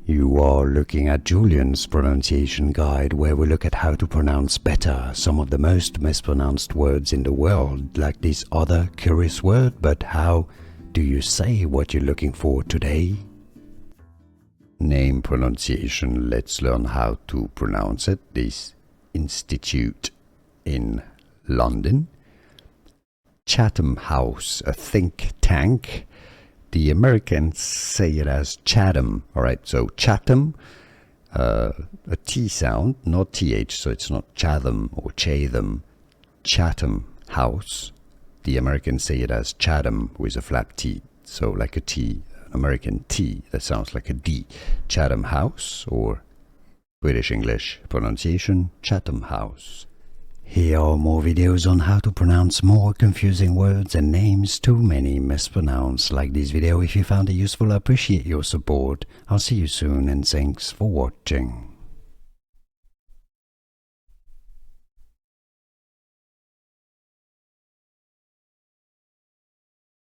You are looking at Julian's pronunciation guide, where we look at how to pronounce better some of the most mispronounced words in the world, like this other curious word. But how do you say what you're looking for today? Name pronunciation. Let's learn how to pronounce it. This institute in London. Chatham House, a think tank. The Americans say it as Chatham. Alright, so Chatham, a T sound, not TH, so it's not Chatham or Chatham. Chatham House. The Americans say it as Chatham with a flat T, so like a T, an American T that sounds like a D. Chatham House, or British English pronunciation, Chatham House. Here are more videos on how to pronounce more confusing words and names too many mispronounced. Like this video if you found it useful. I appreciate your support. I'll see you soon and thanks for watching.